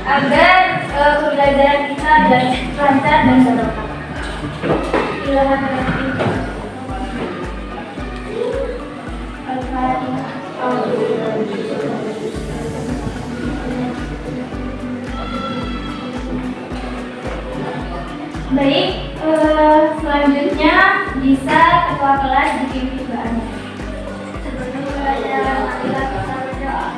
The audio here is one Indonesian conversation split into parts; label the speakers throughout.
Speaker 1: agar pembelajaran kita dan lancar dan barokah. Baik, selanjutnya bisa ketua kelas dipimpin doanya. Sebelum belajar, kita berdoa.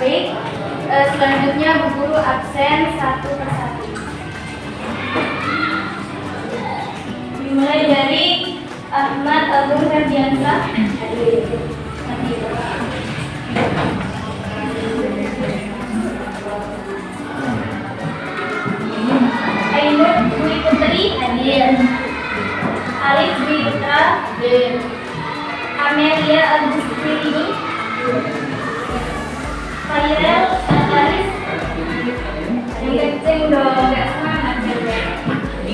Speaker 1: Baik, selanjutnya Bu Guru absen satu persatu. Dimulai dari Ahmad Agung Ferdiansyah. Ainur Dwi Putri hadir. Alif Dwi Putra hadir. Amelia Agustini, Fairel Ataris, ngeceng dong, gak semangat.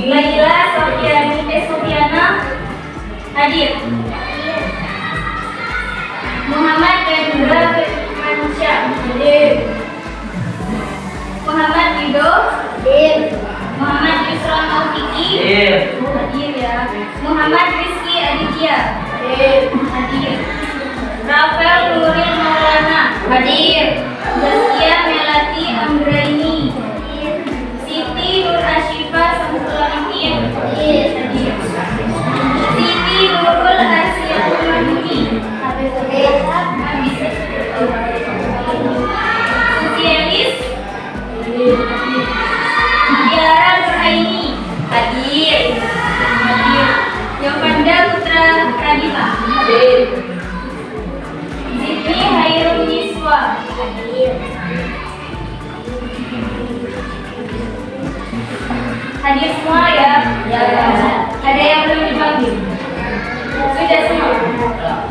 Speaker 1: Laila Sofiana hadir. Muhammad Hendra Firmansyah hadir. Muhammad Rido hadir. Muhammad Yusron Taufiki hadir ya. Muhammad Rizky Aditya hadir. Rafael Nuril Maulana hadir. Zaskia Melati Anggraini hadir. Siti Nur Ashifa Samsulakin hadir. Siti Nurul Asyatul Manuni hadir. Sosialis Tiara Nuraini hadir. Yovanda Putra Pradita hadir. Zidni Hairul Niswa hadir. Hadir semua ya? Ya. Ada yang belum dipanggil? Sudah semua? Sudah?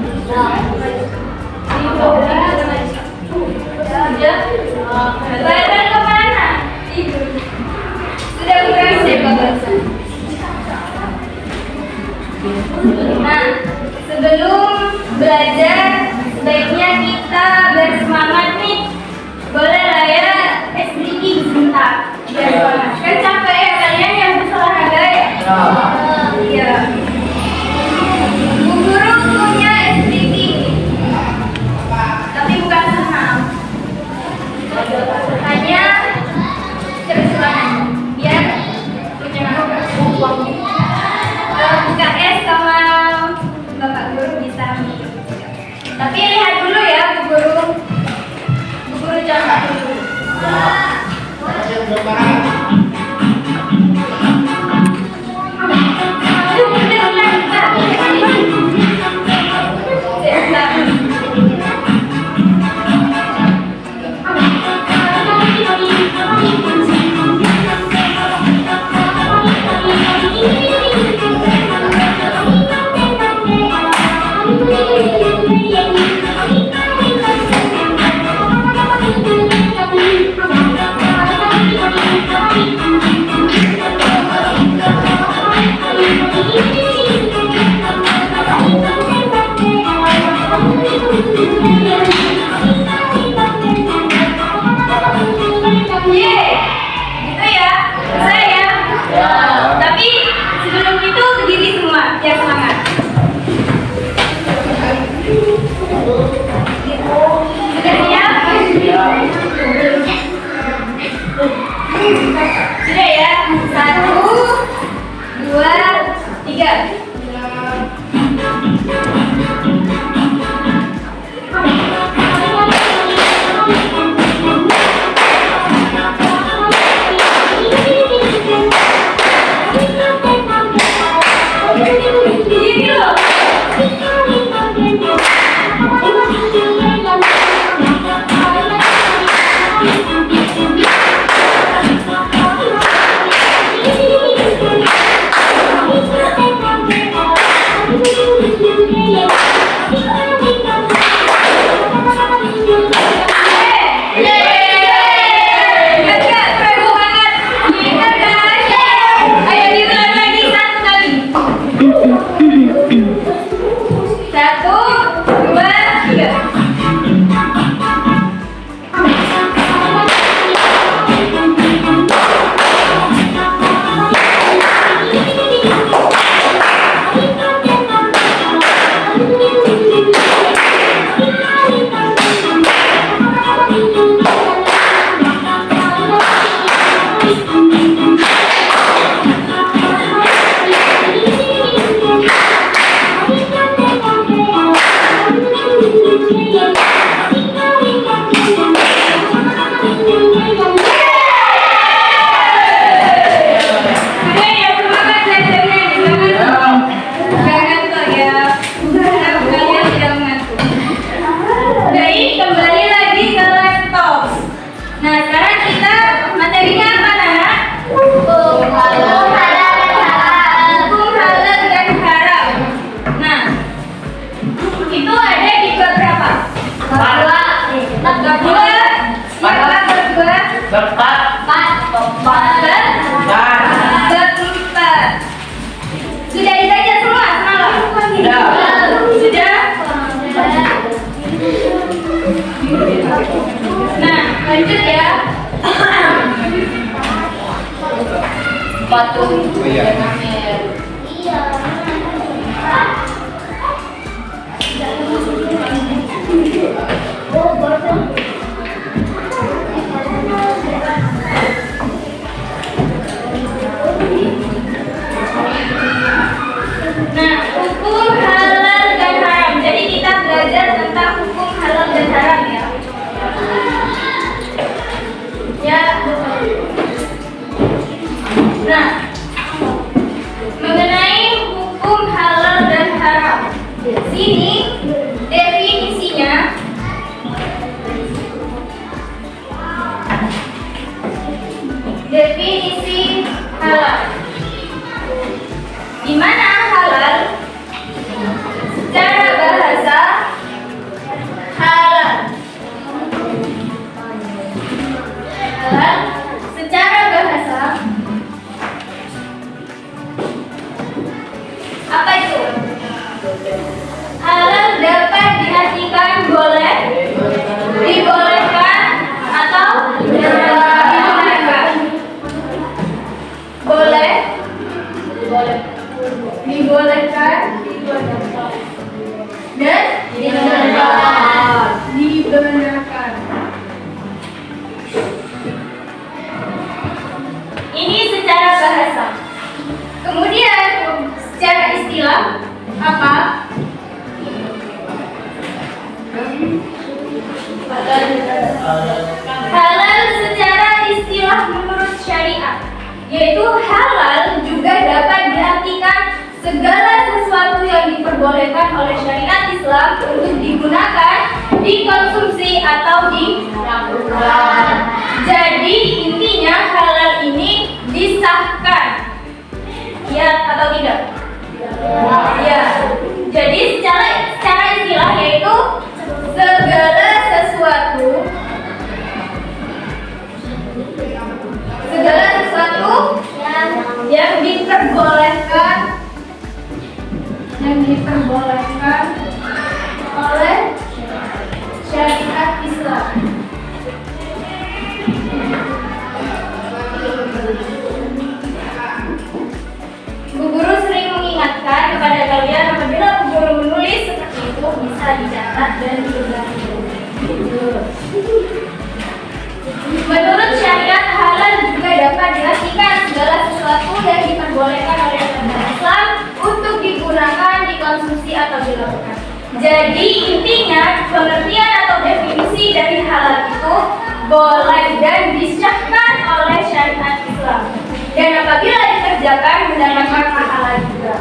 Speaker 1: Balik kemana? Tidur. Sudah berhasil bagusan. Nah, sebelum belajar sebaiknya kita bersemangat nih. Boleh lah ya stretching sebentar. Biar semangat. Kan capek ya kalian yang berolahraga ya? Iya. Bu Guru punya stretching, tapi bukan senam. Hanya seru-seruan biar punya UKS sama Bapak Guru bisa. Tapi lihat dulu ya Bu Guru. Bu Guru coba dulu.
Speaker 2: Thank you.
Speaker 1: Sudah dibaca semua semalam? Sudah? Nah, lanjut ya.
Speaker 2: Patung.
Speaker 1: Iya. Nah, hukum halal dan haram. Jadi kita belajar tentang hukum halal dan haram ya. Ya. Nah, mengenai hukum halal dan haram. Sini definisinya. Definisi halal. Di mana halal secara bahasa halal secara bahasa apa itu? Halal dapat diartikan boleh, dibolehkan, atau dibolehkan. Boleh, dibolehkan, dan dibenarkan. Ini secara bahasa. Kemudian secara istilah apa? Halal secara istilah menurut syariat, yaitu halal juga dapat diartikan segala sesuatu yang diperbolehkan oleh syariat Islam untuk digunakan, dikonsumsi atau dilakukan. Jadi intinya halal ini disahkan, ya atau tidak? Ya. Jadi secara istilah yaitu segala sesuatu yang diperbolehkan oleh syariat Islam. Bu Guru sering mengingatkan kepada kalian apabila Bu Guru menulis seperti itu bisa dicatat dan diulangi. Menurut syariat halal juga dapat diartikan segala sesuatu yang diperbolehkan oleh agama Islam untuk digunakan, dikonsumsi atau dilakukan. Jadi intinya pengertian atau definisi dari halal itu boleh dan disahkan oleh syariat Islam. Dan apabila dikerjakan mendapatkan pahala juga.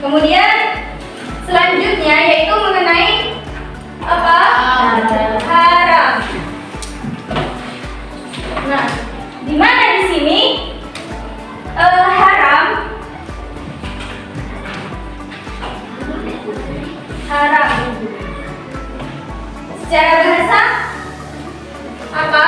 Speaker 1: Kemudian selanjutnya yaitu mengenai apa? Secara bahasa apa?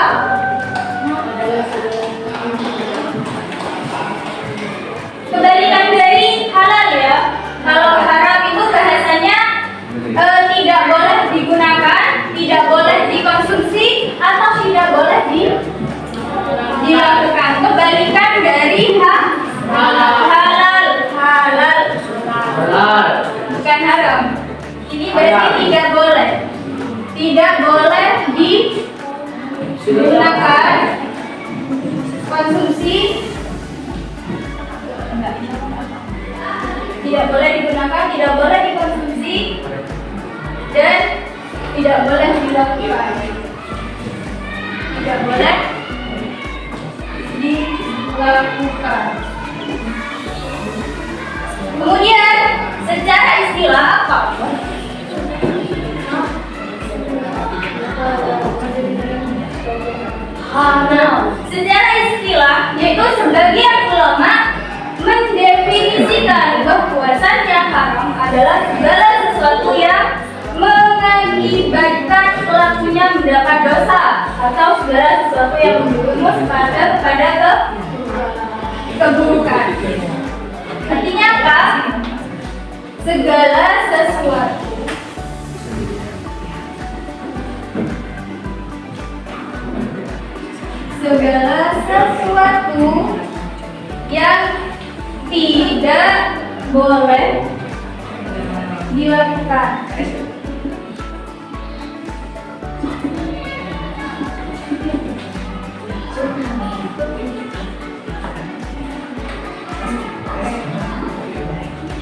Speaker 1: Kebalikan dari halal ya. Kalau haram itu bahasanya tidak boleh digunakan, tidak boleh dikonsumsi, atau tidak boleh dilakukan. Kebalikan dari halal, bukan haram. Ini berarti tidak boleh digunakan, konsumsi, tidak boleh digunakan, tidak boleh dikonsumsi, dan tidak boleh dilakukan. Tidak boleh dilakukan. Kemudian secara istilah apa? Secara istilah, yaitu sebagian ulama mendefinisikan bahwasannya haram adalah segala sesuatu yang mengakibatkan pelakunya mendapat dosa atau segala sesuatu yang menjerumus kepada keburukan. Artinya apa? Segala sesuatu yang tidak boleh dilakukan.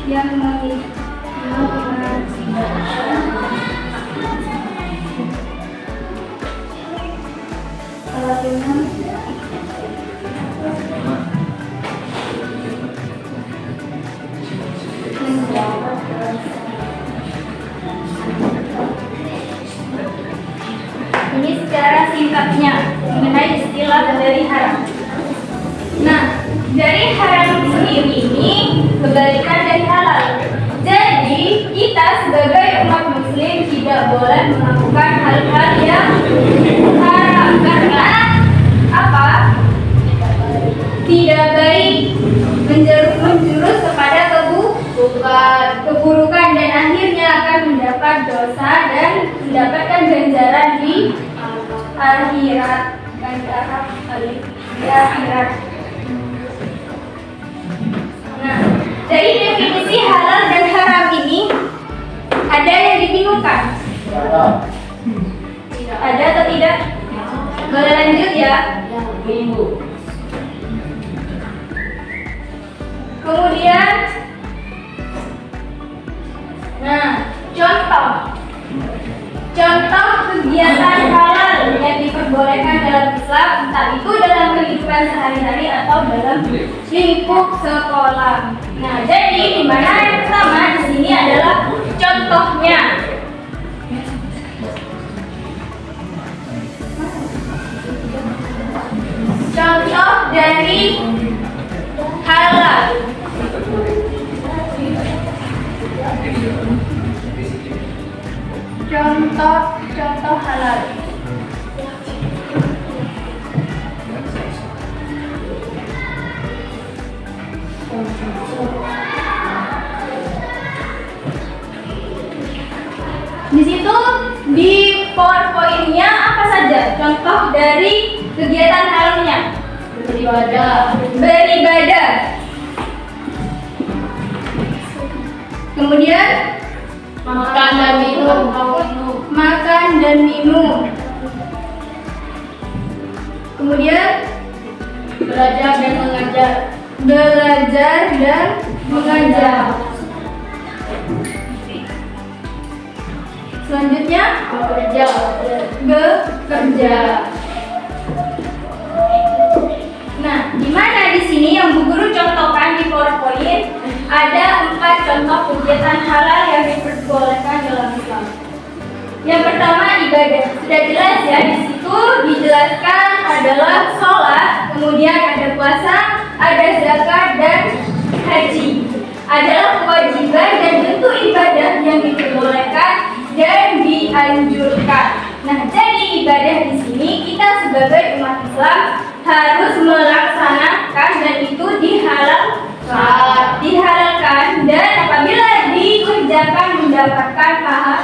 Speaker 1: Yang ini secara singkatnya mengenai istilah dari haram. Nah, dari haram sendiri ini kebalikan dari halal. Jadi kita sebagai umat muslim tidak boleh melakukan hal-hal yang haram karena apa? Tidak baik, menjurus kepada keburukan dan akhirnya akan mendapat dosa dan mendapatkan ganjaran di akhirat. Nah, dari definisi halal dan haram ini ada yang dibingungkan? Ada atau tidak? Boleh lanjut ya? Kemudian, nah, contoh kegiatan halal yang diperbolehkan dalam Islam, entah itu dalam kehidupan sehari-hari atau dalam lingkup sekolah. Nah, jadi di mana yang pertama di sini adalah contohnya. Contoh dari halal. Contoh halal. Di situ di PowerPoint-nya apa saja contoh dari kegiatan halalnya? Beribadah. Kemudian makan dan minum. Kemudian belajar dan mengajar. Selanjutnya bekerja. Nah, di mana di sini yang Bu Guru contohkan di PowerPoint ada 4 contoh kegiatan halal yang diperbolehkan dalam Islam. Yang pertama ibadah. Sudah jelas ya, di situ dijelaskan adalah sholat, kemudian ada puasa, ada zakat dan haji. Adalah kewajiban dan bentuk ibadah yang diperbolehkan dan dianjurkan. Nah, jadi ibadah di sini kita sebagai umat Islam harus melaksanakan dan itu dihalalkan dan apabila dikerjakan mendapatkan pahala.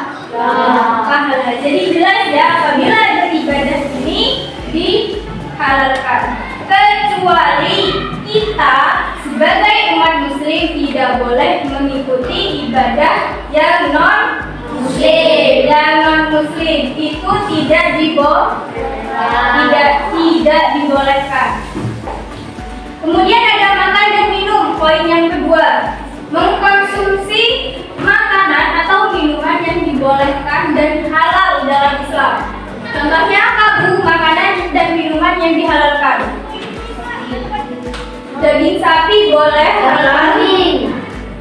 Speaker 1: Jadi jelas ya, apabila beribadah ini dihalalkan, kecuali kita sebagai umat muslim tidak boleh mengikuti ibadah yang non muslim itu tidak dibolehkan. Kemudian ada makan dan minum. Poin yang kedua, mengkonsumsi makanan atau minuman yang dibolehkan dan halal dalam Islam. Contohnya apa, Bu? Makanan dan minuman yang dihalalkan. Daging sapi boleh halal.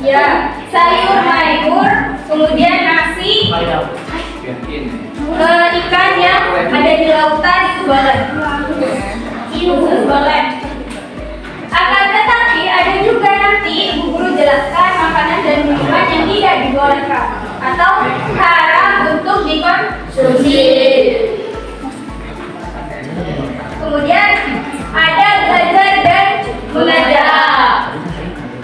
Speaker 1: Ya, sayur mayur, kemudian nasi, ikan yang ada di lautan itu boleh. Boleh. Akan tetapi ada juga nanti Bu Guru jelaskan makanan dan minuman yang tidak dibolehkan atau haram untuk dikonsumsi. Kemudian ada belajar dan mengajar.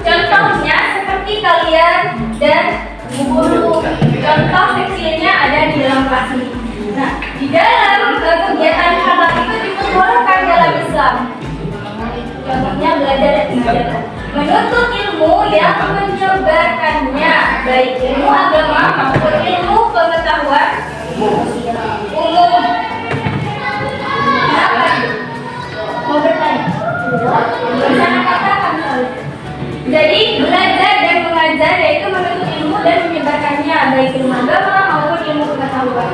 Speaker 1: Contohnya seperti kalian dan Bu Guru. Contoh kecilnya ada di dalam kelas ini. Nah, di dalam kegiatan halal itu diperbolehkan dalam Islam. Contohnya belajar dan mengajar. Menuntut ilmu yang menyebarkannya, baik ilmu agama maupun ilmu pengetahuan umum. Kenapa? Mau bertanya? Bisa katakan. Jadi belajar dan mengajar yaitu menuntut ilmu dan menyebarkannya, baik ilmu agama maupun ilmu pengetahuan.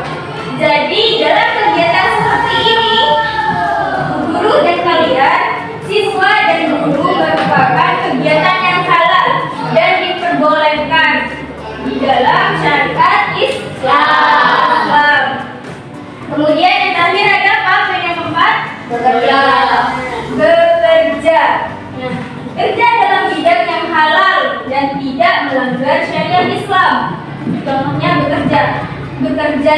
Speaker 1: Jadi dalam kegiatan seperti ini, guru dan kalian, siswa dan guru merupakan kegiatan yang halal dan diperbolehkan di dalam syariat Islam. Kemudian yang terakhir ada apa? Yang keempat, bekerja. Nah, kerja dalam bidang yang halal dan tidak melanggar syariat Islam. Contohnya bekerja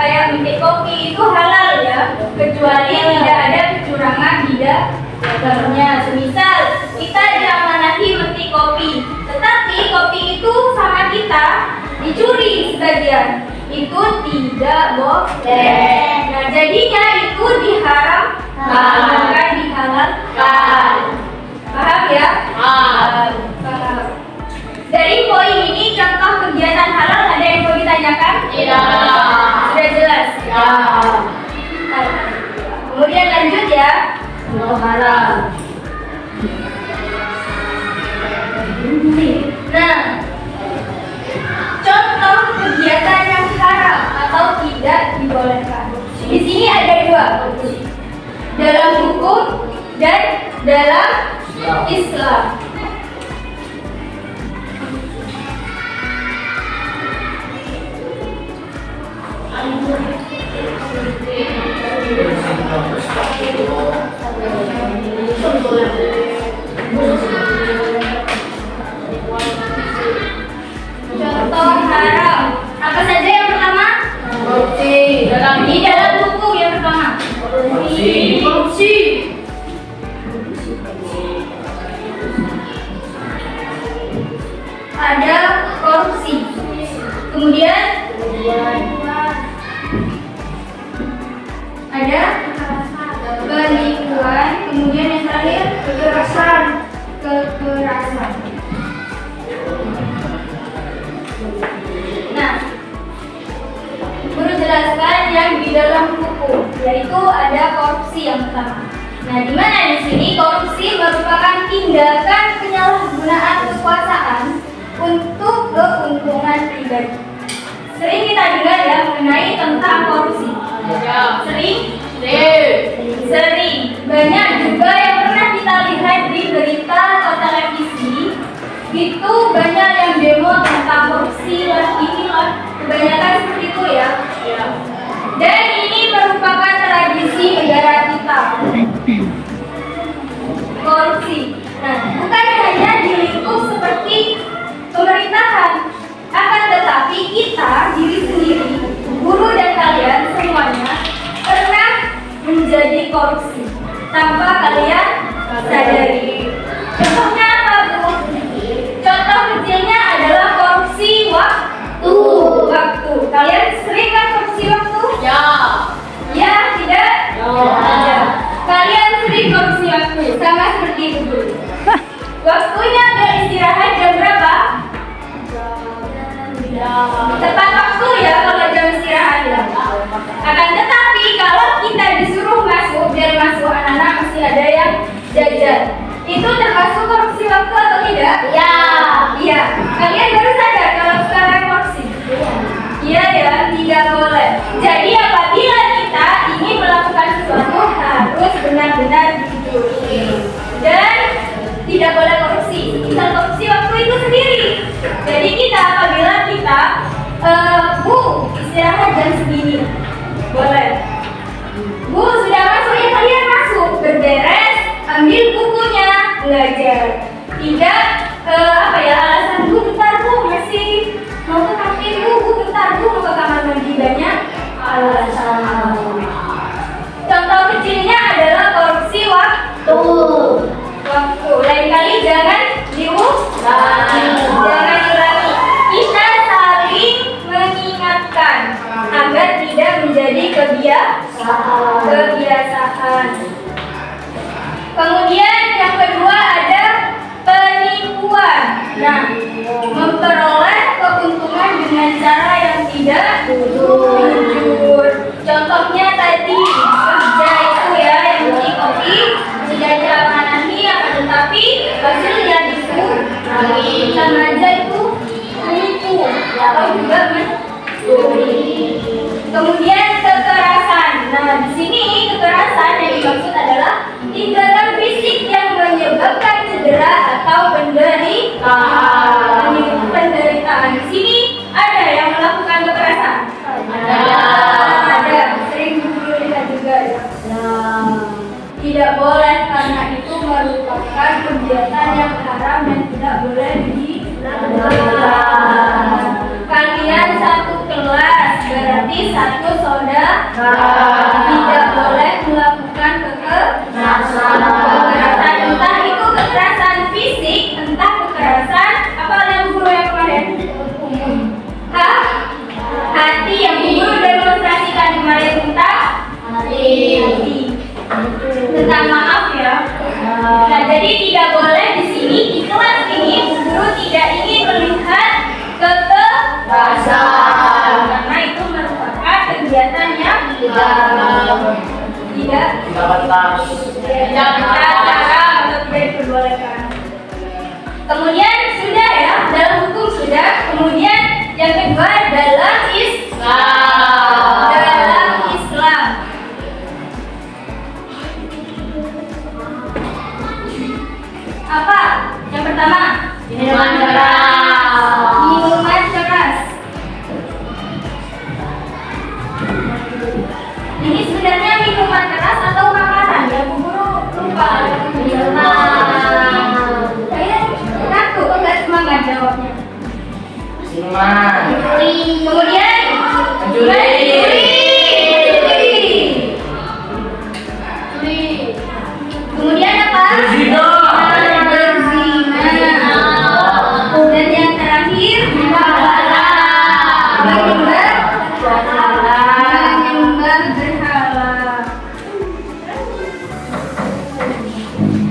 Speaker 1: kayak memetik kopi itu halal ya, kecuali tidak ada kecurangan di dalamnya. Semisal kita diamanahi memetik kopi, tetapi kopi itu sama kita dicuri sebagian, itu tidak boleh. Nah, jadinya itu diharamkan, dihalalkan. Paham ya? Paham. Dari poin ini contoh kegiatan halal ada yang mau ditanyakan? Tidak. Sudah jelas? Ya. Kemudian lanjut ya. Halal. Nah, contoh kegiatan yang haram atau tidak dibolehkan. Di sini ada dua, dalam hukum dan dalam Islam. Contoh haram. Apa saja yang pertama? Korupsi. Di dalam hukum yang pertama. Korupsi. Ada korupsi. Kemudian ada penipuan, kemudian yang terakhir kekerasan. Nah, guru jelaskan yang di dalam hukum, yaitu ada korupsi yang pertama. Nah, di mana di sini korupsi merupakan tindakan penyalahgunaan kekuasaan untuk keuntungan pribadi. Sering kita dengar ya mengenai tentang korupsi. Sering. Banyak juga yang pernah kita lihat di berita atau televisi. Itu banyak yang demo tentang korupsi lah, inilah. Kebanyakan seperti itu ya. Dan ini merupakan tradisi negara kita. Korupsi. Nah, bukan hanya di lingkup seperti pemerintahan, akan tetapi kita diri sendiri, guru belajar. Tidak alasan bu bentar bu masih mau ke kantin bu bentar bu mau ke kamar mandi, banyak alasan. Contoh kecilnya adalah korupsi waktu. Lain kali jangan diulangi. Kita saling mengingatkan agar tidak menjadi kebiasaan. Kemudian yang kedua ada penipuan. Nah, memperoleh keuntungan dengan cara yang tidak jujur. Contohnya tadi kerja itu ya yang beli kopi sudah diamanati akan tetapi hasilnya dikurangi, sama aja itu menipu atau juga mencuri. Kemudian kekerasan. Nah, di sini kekerasan yang dimaksud adalah tindakan fisik yang menyebabkan cedera atau penderitaan. Di sini ada yang melakukan kekerasan. Ada. Sering dulu lihat juga ya. Tidak boleh karena itu merupakan kegiatan yang haram dan tidak boleh dilakukan. Kalian satu kelas berarti satu saudara. Tidak boleh melakukan kekerasan. Entah itu kekerasan fisik, entah kekerasan apa yang guru yang kemarin hati yang guru demonstrasikan kemarin tentang hati. Tentang maaf ya. Nah, jadi tidak boleh di sini di kelas ini guru tidak ingin melihat kekerasan karena itu merupakan kegiatan yang tidak diperbolehkan. Kemudian sudah ya, dalam hukum sudah. Kemudian yang kedua dalam Islam. Apa? Yang pertama, minuman keras. Ini sebenarnya minuman keras atau makanan ya, Bu Guru lupa. Saya ngaku kok nggak semangat jawabnya.
Speaker 2: Minuman.
Speaker 1: Kemudian kemudian apa? Berzina. Dan yang terakhir menyembah berhala.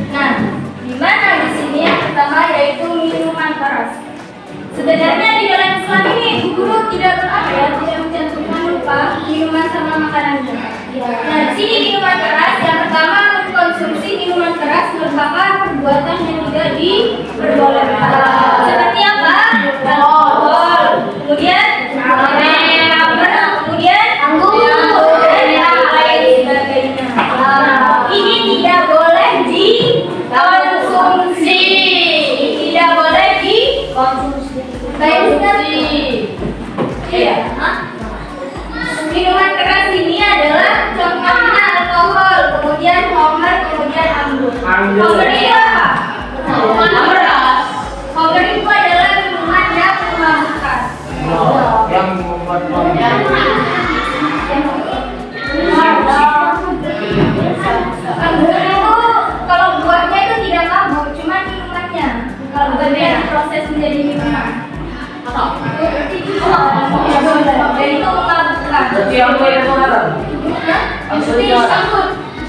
Speaker 1: Nah, di mana di sini yang pertama yaitu minuman keras. Sebenarnya di dalam Islam ini guru tidak mencantumkan lupa minuman sama makanannya. Nah, di sini minuman keras yang pertama mengkonsumsi minuman keras merupakan perbuatan yang tidak diperbolehkan. Seperti apa? Alkohol. Kemudian kemudian anggur dan yang lain sebagainya. Ini tidak boleh dikonsumsi. Tidak boleh dikonsumsi. Iya. Minuman keras ini adalah contohnya alkohol, kemudian homer, kemudian anggur. Homer itu apa? Homer itu adalah minuman yang memabukkan.
Speaker 2: Yang membuat
Speaker 1: anggur itu kalau buahnya itu tidak mabuk, cuma minumannya. Kalau bagian proses menjadi minuman. Dan itu memabukkan.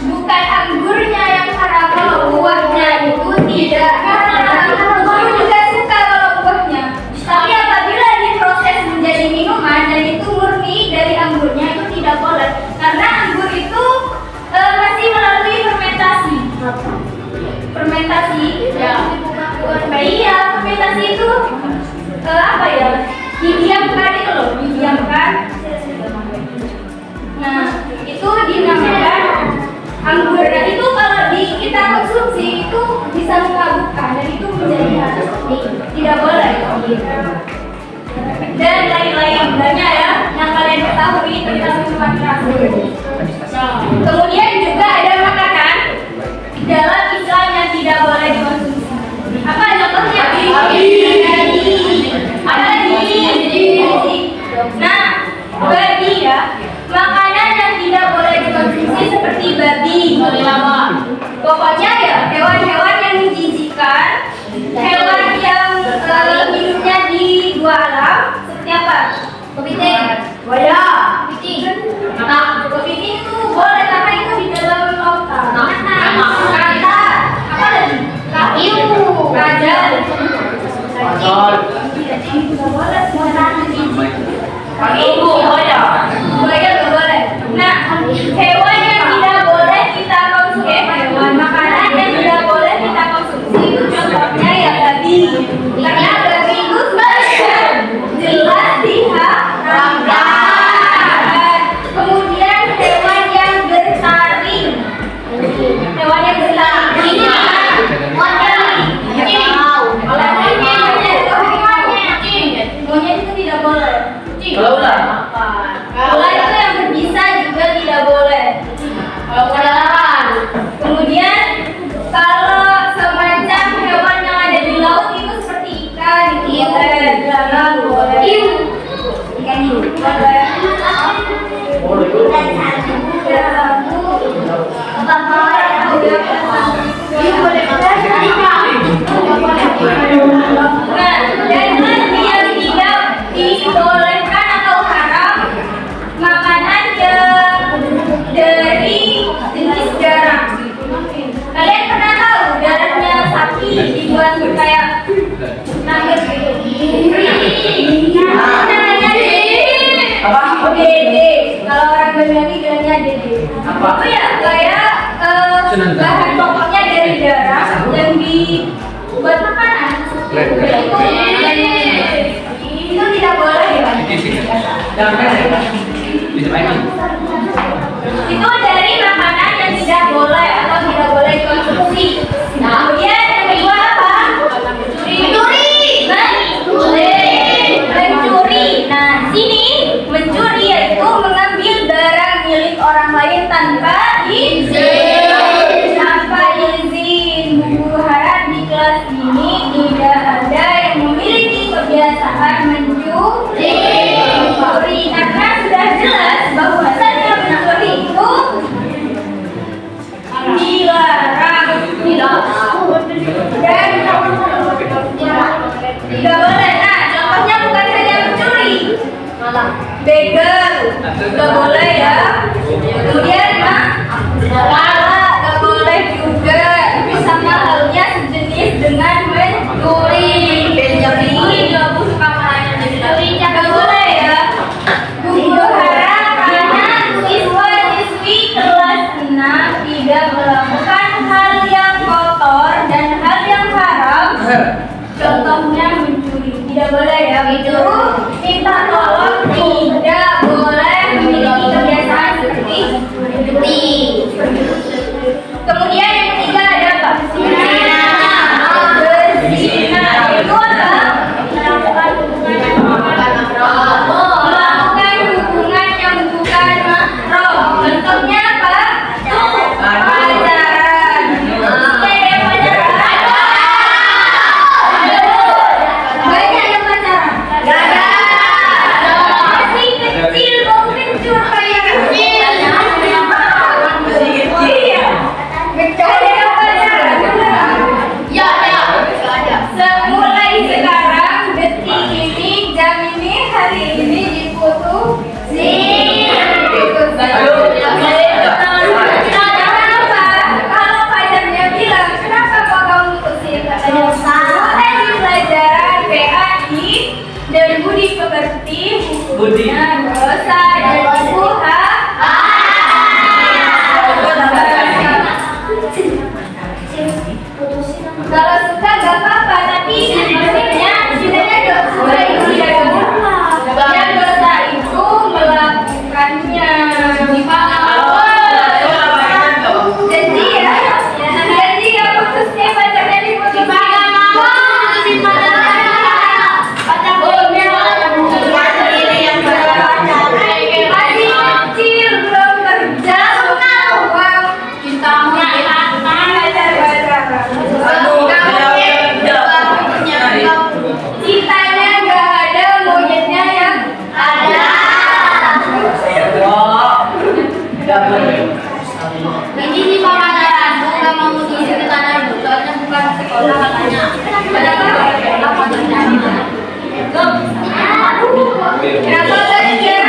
Speaker 1: Bukan anggurnya yang haram, kalau buahnya itu tidak haram. Guru juga suka kalau buahnya. Tapi apabila diproses menjadi minuman dan itu murni dari anggurnya itu tidak boleh, karena anggur itu masih melalui fermentasi. Fermentasi. Ya. Iya, fermentasi itu apa ya? Didiamkan itu loh, didiamkan. Nah, itu dinamakan anggur. Nah, itu kalau kita konsumsi itu bisa memabukkan dan itu menjadi haram. Tidak boleh. Dan lain-lain banyak ya yang kalian ketahui tentang minuman keras. Kemudian juga ada makanan dalam Islam yang tidak boleh dikonsumsi. Buaya. Kepiting. Kepiting itu boleh karena itu di dalam lautan. Kata. Apa lagi? Kayu. Kajal.
Speaker 2: Kontrol.
Speaker 1: Boleh semua
Speaker 2: Ibu, buaya.
Speaker 1: Buaya nggak boleh. Nah, hewan yang tidak boleh kita konsumsi, hewan makanan yang tidak boleh kita konsumsi itu contohnya ya tadi. Karena babi itu jelas diharamkan. Kemudian hewan yang bertaring. Hewan yang bertaring. Monyet itu tidak boleh.
Speaker 2: Kalau ular?
Speaker 1: Ular itu yang berbisa juga tidak boleh. Kalau kelelahan. Kemudian kalau semacam hewan yang ada di laut itu seperti ikan, ikan boleh. Ikan hiu boleh. Nah, dan yang tidak dibolehkan atau haram makanan yang dari jenis darah. Kalian pernah tahu darahnya sapi dibuat kayak nugget gitu? Namanya dede.
Speaker 2: Apa?
Speaker 1: Dede. Kalau orang Banyuwangi bilangnya dede.
Speaker 2: Apa?
Speaker 1: Oh ya, kayak bahan pokoknya dari darah yang dibuat makanan. Itu tidak boleh ya. Itu dari makanan yang tidak boleh atau tidak boleh dikonsumsi. Kemudian yang kedua apa? Mencuri. Nah, sini mencuri yaitu mengambil barang milik orang lain tanpa izin. Bu harap di kelas ini tidak ada yang memiliki kebiasaan mencuri. Karena sudah jelas bahwasannya mencuri itu dilarang. Dan tidak boleh. Nah, contohnya bukan hanya mencuri, begal nggak boleh ya. Kemudian malah nggak boleh juga. Itu sama halnya sejenis dengan mencuri. Mencuri nggak boleh ya. Guru harap anak siswa-siswi kelas 6 tidak melakukan hal yang kotor dan hal yang haram. Contohnya mencuri, tidak boleh ya. Itu minta tolong tidak boleh memiliki kebiasaan seperti mencuri. Kemudian yang ketiga ada apa? Berzina. Itu apa? Melakukan hubungan yang bukan mahram. Contohnya apa? Pacaran. Banyak yang pacaran. Masih kecil mungkin cuma kayak iya. Ada yang pacaran. Semulai sekarang, detik ini, jam ini, hari ini diputusi. Kenapa? Kalau pacarnya bilang, kenapa kok kamu putusin? Katanya saya di pelajaran PAI dan budi pekerti hukumnya dosa dan ibu kalau suka gak apa-apa, tapi maksudnya dosa itu tidak dosa. Yang dosa itu melakukannya. Jadi ya putusnya pacarnya diputusin. Masih kecil, belum kerja, uang, cintanya nggak ada, monyetnya yang ada. Ini sih pemasaran, bukan mau ngisi ke tanah ibu, soalnya bukan sekolah katanya. Kenapa belajar?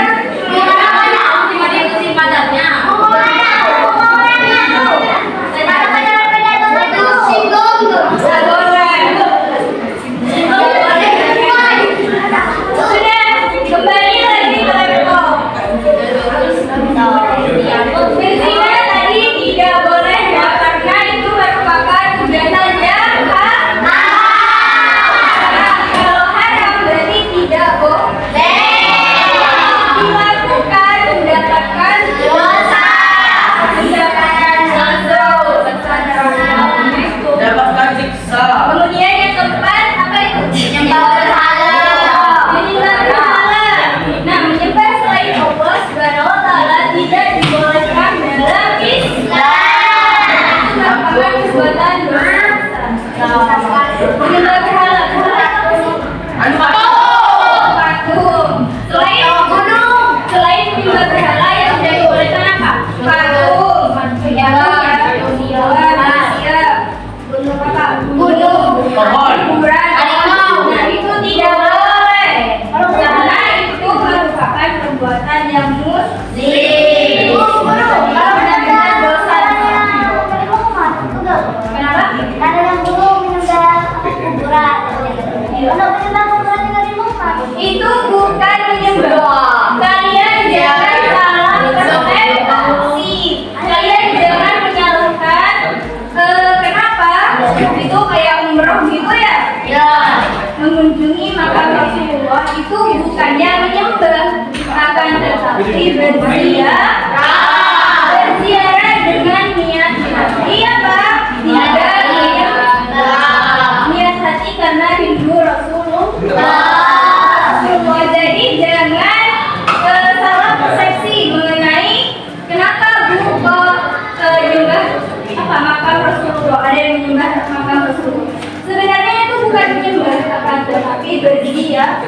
Speaker 1: ya.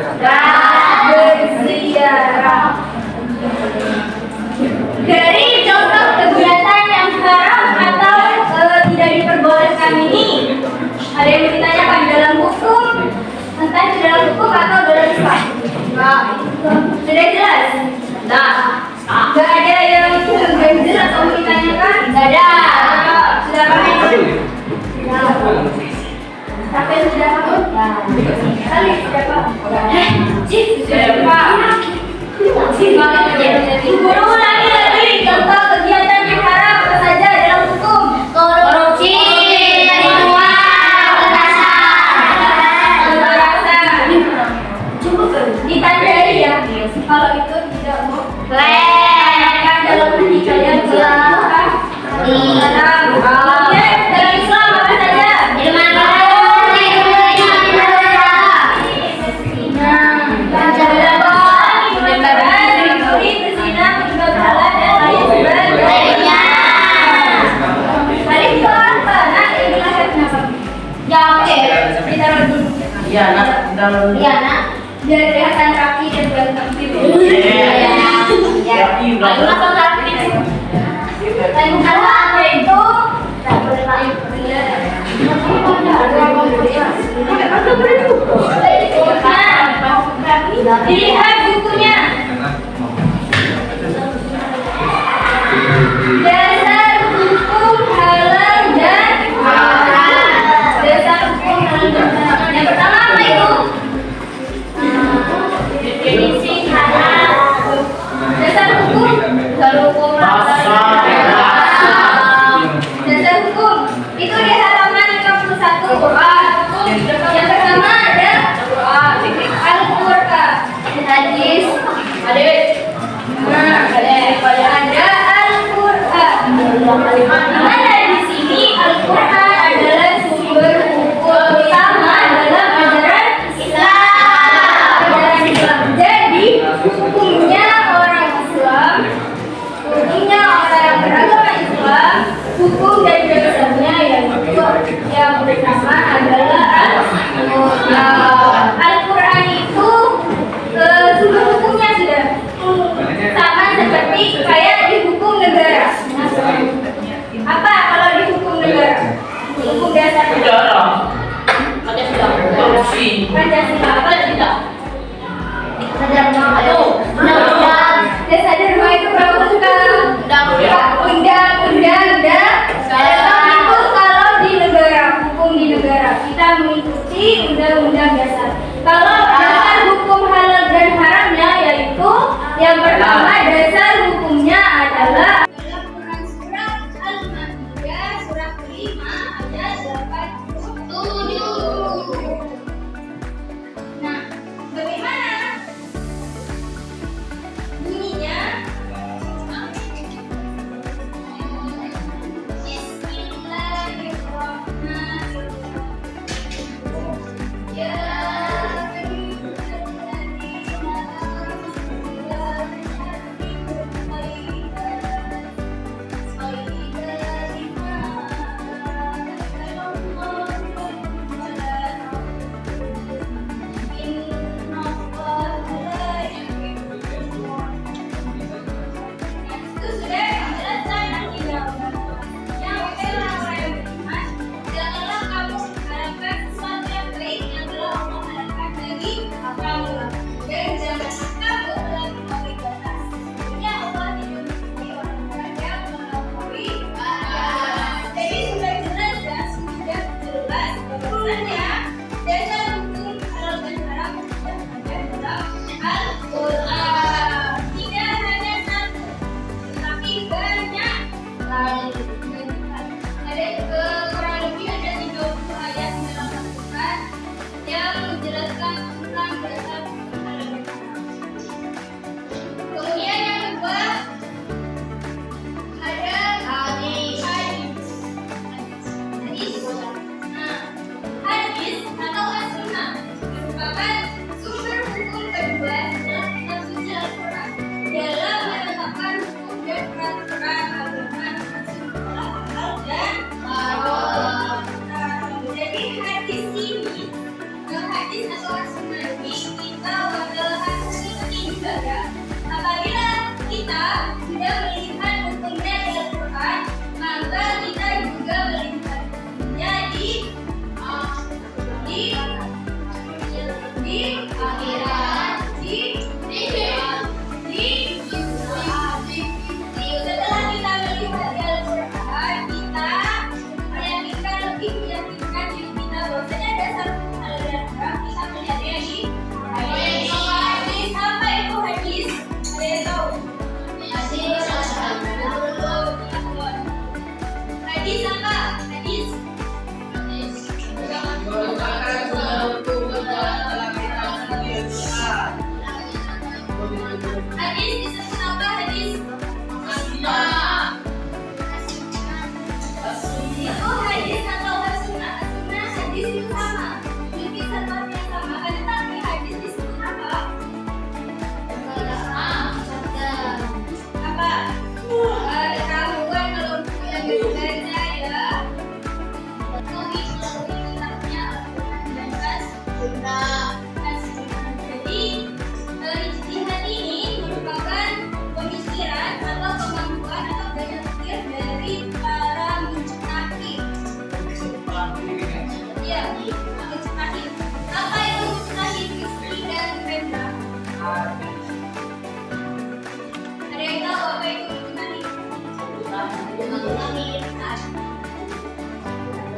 Speaker 1: Berziarah. Dari contoh kegiatan yang haram atau tidak diperbolehkan ini, ada yang ditanyakan dalam hukum, entah itu dalam hukum atau dalam Islam. Sudah jelas? Nah, nggak ada yang ganjil atau ditanyakan? Nggak ada. Sudah paham? Sampai sudah paham? Kali sudah paham? Cik, sudah paham? Guru lagi contoh kegiatan yang haram apa saja dalam hukum? Korupsi, pemerasan. Ditandai ya. Kalau itu tidak mau kan dalam hati kalian kemudian dalam Islam apa saja?
Speaker 2: Iya, nak.
Speaker 1: Iya, nak. Biar kelihatan kaki dan ganteng gitu.
Speaker 2: Rapi,
Speaker 1: Ayo langsung rapi. Lain kata apa itu? Tak boleh lain. Dilihat bukunya. Dasar hukum halal dan haram. Dasar hukum halal dan haram. Yang pertama apa itu? Definisi halal. Dasar hukum. Dasar hukum dasar hukum itu di halaman 51 Quran. Yang pertama ada Al-Quran. Hadis. Ada Al-Quran. Dimana di sini Al-Quran adalah sumber hukum utama dalam ajaran Islam. Jadi hukumnya orang Islam, hukumnya orang beragama Islam, hukum dan dasarnya yang pertama adalah Al-Quran itu sumber hukumnya sudah sama seperti kayak di hukum negara. Apa kalau di hukum negara? Hukum dasarnya Pancasila apa tidak? Dasar rumah itu berapa suka? Undang-undang itu kalau di negara, hukum di negara kita mengikuti undang-undang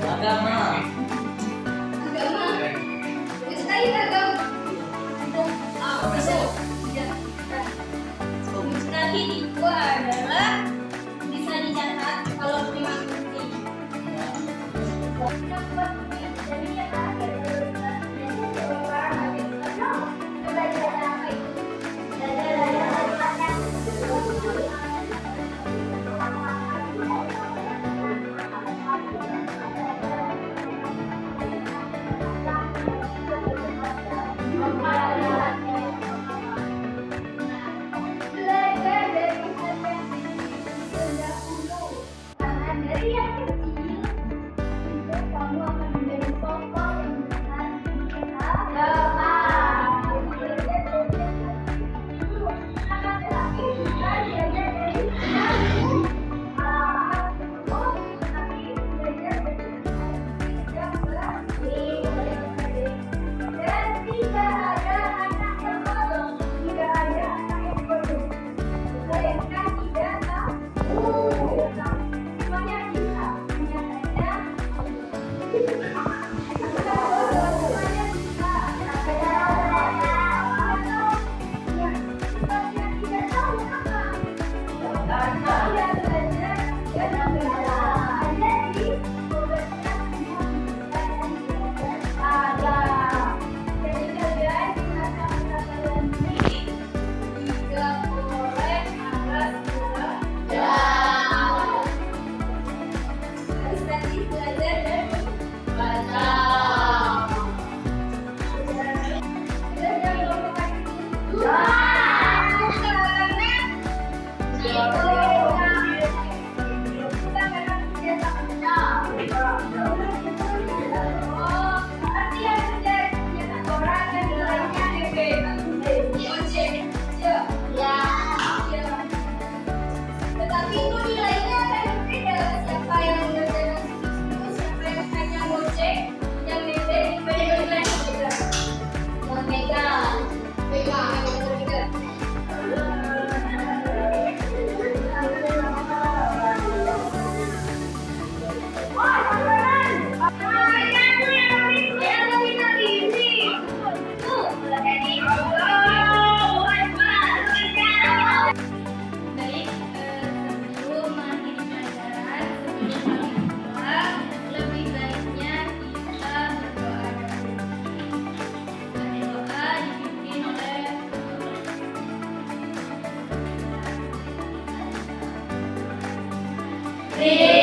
Speaker 2: Agama.
Speaker 1: Agama. Bagus sekali agama. Masuk. Ya. Bagus sekali itu adalah bisa dicatat kalau terima kasih. Jadi yang terakhir belajar dari terdahulu karena dari yang kecil itu kamu akan menjadi sosok yang besar agama. Akan tetapi kita belajar dari terdahulu tapi belajar dari tidak berarti dan tidak ada anak yang bodoh, tidak ada anak yang bodoh. Melainkan tidak tahu. Semuanya bisa, hanya saja semuanya bisa. Ada yang tidak tahu apa. Tidak belajar, tidak belajar. Jadi tugasnya hanya ada. Jadi kalian di masa-masa kalian ini tidak boleh malas belajar. Harus rajin belajar dan baca. Belajar jangan lupakan itu. Karena itu bukan karena kebiasaannya. Oh, berarti yang menjadi kebiasaan orang dan nilainya ojek. Ya. Tetapi itu nilainya akan berbeda. Siapa yang mengerjakan itu, siapa yang hanya ngojek, yang nebeng, nilainya berbeda. Yang megang. Wah, teman-teman. Yang kita ini. Tuh, jadi baik, sebelum mengakhiri pelajaran, sebelum kami pulang, lebih baiknya kita berdoa dulu. Doa dipimpin oleh Tuhan.